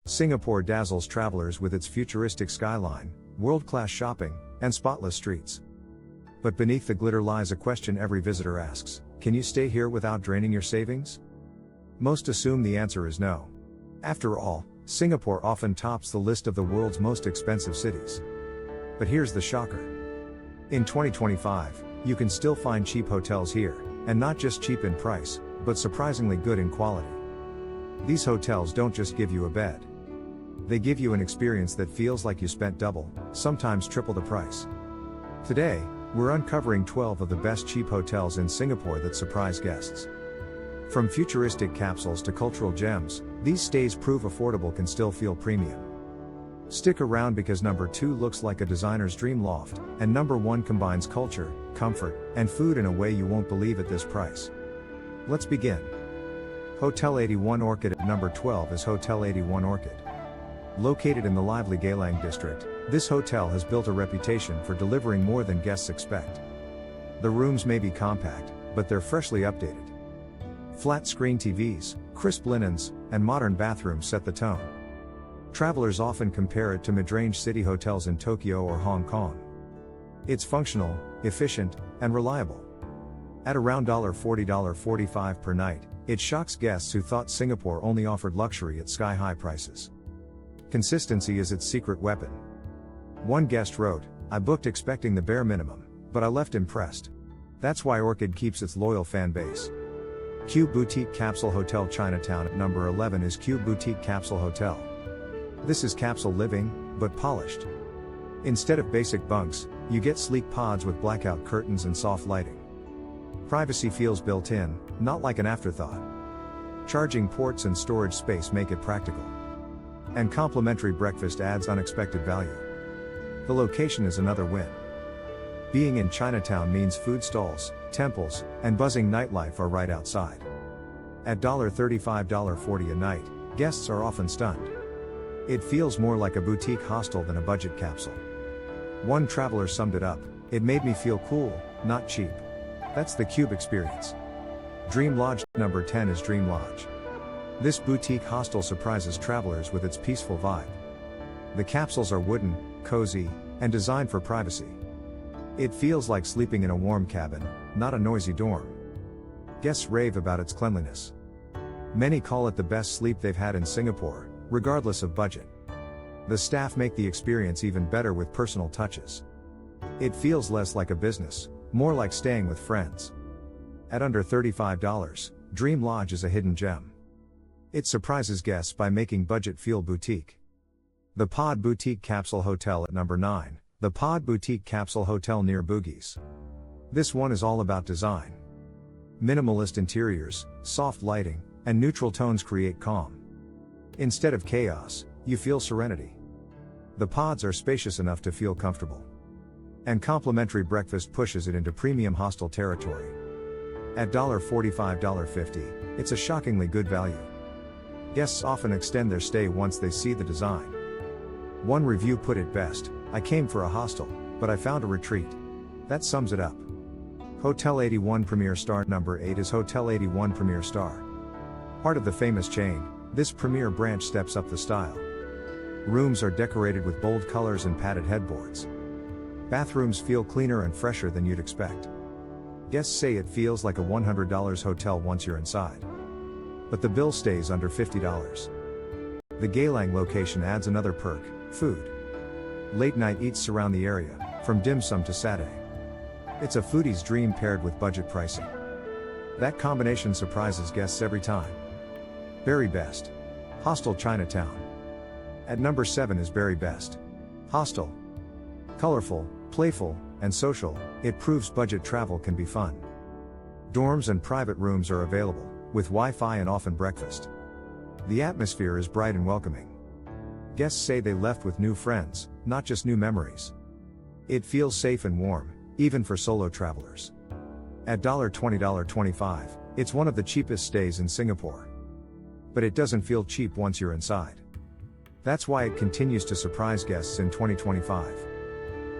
Singapore dazzles travelers with its futuristic skyline, world-class shopping, and spotless streets. But beneath the glitter lies a question every visitor asks: can you stay here without draining your savings? Most assume the answer is no. After all, Singapore often tops the list of the world's most expensive cities. But here's the shocker. In 2025, you can still find cheap hotels here, and not just cheap in price, but surprisingly good in quality. These hotels don't just give you a bed. They give you an experience that feels like you spent double, sometimes triple the price. Today, we're uncovering 12 of the best cheap hotels in Singapore that surprise guests. From futuristic capsules to cultural gems, these stays prove affordable can still feel premium. Stick around because number 2 looks like a designer's dream loft, and number 1 combines culture, comfort, and food in a way you won't believe at this price. Let's begin. Hotel 81 Orchid. At number 12 is Hotel 81 Orchid. Located in the lively Geylang district, this hotel has built a reputation for delivering more than guests expect. The rooms may be compact, but they're freshly updated. Flat-screen TVs, crisp linens, and modern bathrooms set the tone. Travelers often compare it to mid-range city hotels in Tokyo or Hong Kong. It's functional, efficient, and reliable. At around $40-45 per night, it shocks guests who thought Singapore only offered luxury at sky-high prices. Consistency is its secret weapon. One guest wrote, "I booked expecting the bare minimum, but I left impressed." That's why Orchid keeps its loyal fan base. Cube Boutique Capsule Hotel Chinatown. At number 11 is Cube Boutique Capsule Hotel. This is capsule living, but polished. Instead of basic bunks, you get sleek pods with blackout curtains and soft lighting. Privacy feels built in, not like an afterthought. Charging ports and storage space make it practical. And complimentary breakfast adds unexpected value. The location is another win. Being in Chinatown means food stalls, temples, and buzzing nightlife are right outside. At $35-40 a night, guests are often stunned. It feels more like a boutique hostel than a budget capsule. One traveler summed it up: "It made me feel cool, not cheap." That's the Cube experience. Dream Lodge. Number 10 is Dream Lodge. This boutique hostel surprises travelers with its peaceful vibe. The capsules are wooden, cozy, and designed for privacy. It feels like sleeping in a warm cabin, not a noisy dorm. Guests rave about its cleanliness. Many call it the best sleep they've had in Singapore, regardless of budget. The staff make the experience even better with personal touches. It feels less like a business, more like staying with friends. At under $35, Dream Lodge is a hidden gem. It surprises guests by making budget feel boutique. The Pod Boutique Capsule Hotel. At number 9, the Pod Boutique Capsule Hotel near Bugis. This one is all about design. Minimalist interiors, soft lighting, and neutral tones create calm. Instead of chaos, you feel serenity. The pods are spacious enough to feel comfortable. And complimentary breakfast pushes it into premium hostel territory. At $45-50, it's a shockingly good value. Guests often extend their stay once they see the design. One review put it best: "I came for a hostel, but I found a retreat." That sums it up. Hotel 81 Premier Star. Number 8 is Hotel 81 Premier Star. Part of the famous chain, this premier branch steps up the style. Rooms are decorated with bold colors and padded headboards. Bathrooms feel cleaner and fresher than you'd expect. Guests say it feels like a $100 hotel once you're inside. But the bill stays under $50. The Geylang location adds another perk: food. Late night eats surround the area, from dim sum to satay. It's a foodie's dream paired with budget pricing. That combination surprises guests every time. Very Best Hostel Chinatown. At number 7 is Very Best Hostel. Colorful, playful, and social, it proves budget travel can be fun. Dorms and private rooms are available, with Wi-Fi and often breakfast. The atmosphere is bright and welcoming. Guests say they left with new friends, not just new memories. It feels safe and warm, even for solo travelers. At $20-25, it's one of the cheapest stays in Singapore. But it doesn't feel cheap once you're inside. That's why it continues to surprise guests in 2025.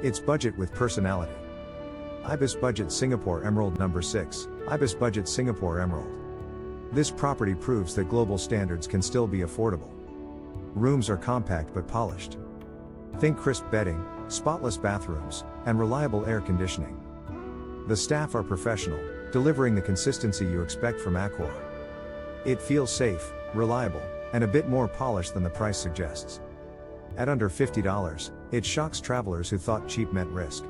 It's budget with personality. Ibis Budget Singapore Emerald. Number 6, Ibis Budget Singapore Emerald. This property proves that global standards can still be affordable. Rooms are compact but polished. Think crisp bedding, spotless bathrooms, and reliable air conditioning. The staff are professional, delivering the consistency you expect from Accor. It feels safe, reliable, and a bit more polished than the price suggests. At under $50, it shocks travelers who thought cheap meant risk.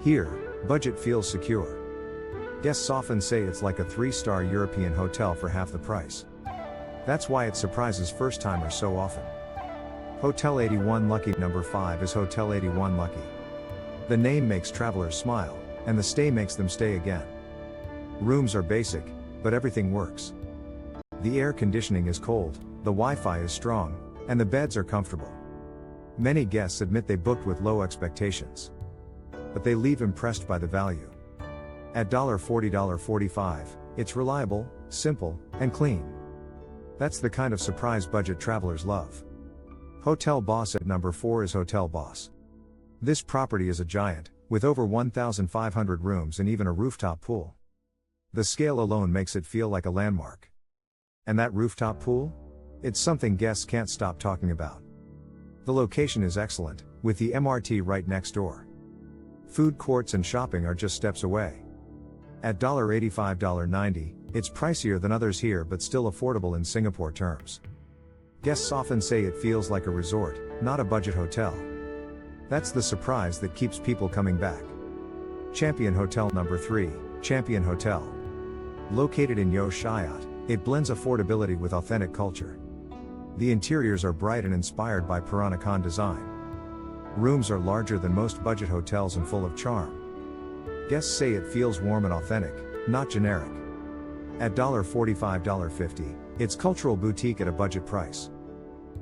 Here, budget feels secure. Guests often say it's like a 3-star European hotel for half the price. That's why it surprises first-timers so often. Hotel 81 Lucky. Number 5 is Hotel 81 Lucky. The name makes travelers smile, and the stay makes them stay again. Rooms are basic, but everything works. The air conditioning is cold, the Wi-Fi is strong, and the beds are comfortable. Many guests admit they booked with low expectations. But they leave impressed by the value. At $40–45, it's reliable, simple, and clean. That's the kind of surprise budget travelers love. Hotel Boss. At number 4 is Hotel Boss. This property is a giant, with over 1,500 rooms and even a rooftop pool. The scale alone makes it feel like a landmark. And that rooftop pool? It's something guests can't stop talking about. The location is excellent, with the MRT right next door. Food courts and shopping are just steps away. At $85–90, it's pricier than others here but still affordable in Singapore terms. Guests often say it feels like a resort, not a budget hotel. That's the surprise that keeps people coming back. Champion Hotel. Number 3, Champion Hotel. Located in Yeo Shiat, it blends affordability with authentic culture. The interiors are bright and inspired by Peranakan design. Rooms are larger than most budget hotels and full of charm. Guests say it feels warm and authentic, not generic. At $45–50, it's cultural boutique at a budget price.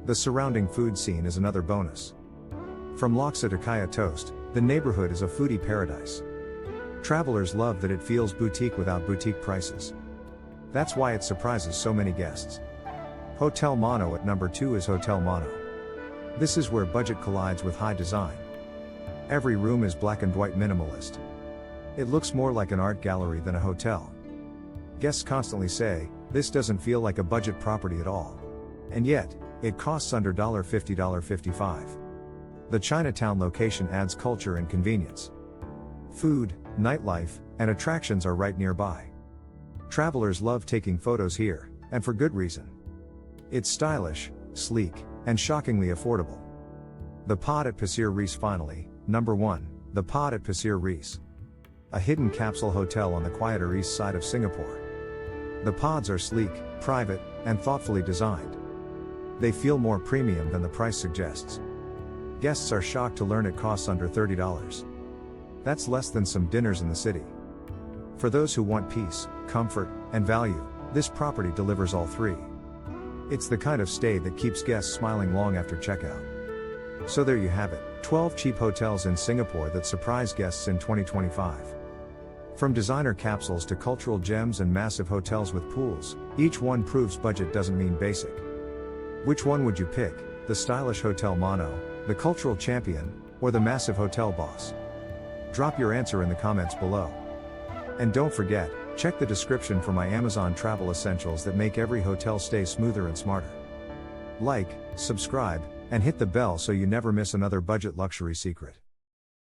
The surrounding food scene is another bonus. From laksa to kaya toast, the neighborhood is a foodie paradise. Travelers love that it feels boutique without boutique prices. That's why it surprises so many guests. Hotel Mono. At number 2 is Hotel Mono. This is where budget collides with high design. Every room is black and white minimalist. It looks more like an art gallery than a hotel. Guests constantly say, this doesn't feel like a budget property at all. And yet, it costs under $50–55. The Chinatown location adds culture and convenience. Food, nightlife, and attractions are right nearby. Travelers love taking photos here, and for good reason. It's stylish, sleek, and shockingly affordable. The Pod at Pasir Ris. Finally, number 1, the Pod at Pasir Ris. A hidden capsule hotel on the quieter east side of Singapore. The pods are sleek, private, and thoughtfully designed. They feel more premium than the price suggests. Guests are shocked to learn it costs under $30. That's less than some dinners in the city. For those who want peace, comfort, and value, this property delivers all three. It's the kind of stay that keeps guests smiling long after checkout. So there you have it, 12 cheap hotels in Singapore that surprise guests in 2025. From designer capsules to cultural gems and massive hotels with pools, each one proves budget doesn't mean basic. Which one would you pick, the stylish Hotel Mono, the cultural champion, or the massive Hotel Boss? Drop your answer in the comments below. And don't forget, check the description for my Amazon travel essentials that make every hotel stay smoother and smarter. Like, subscribe, and hit the bell so you never miss another budget luxury secret.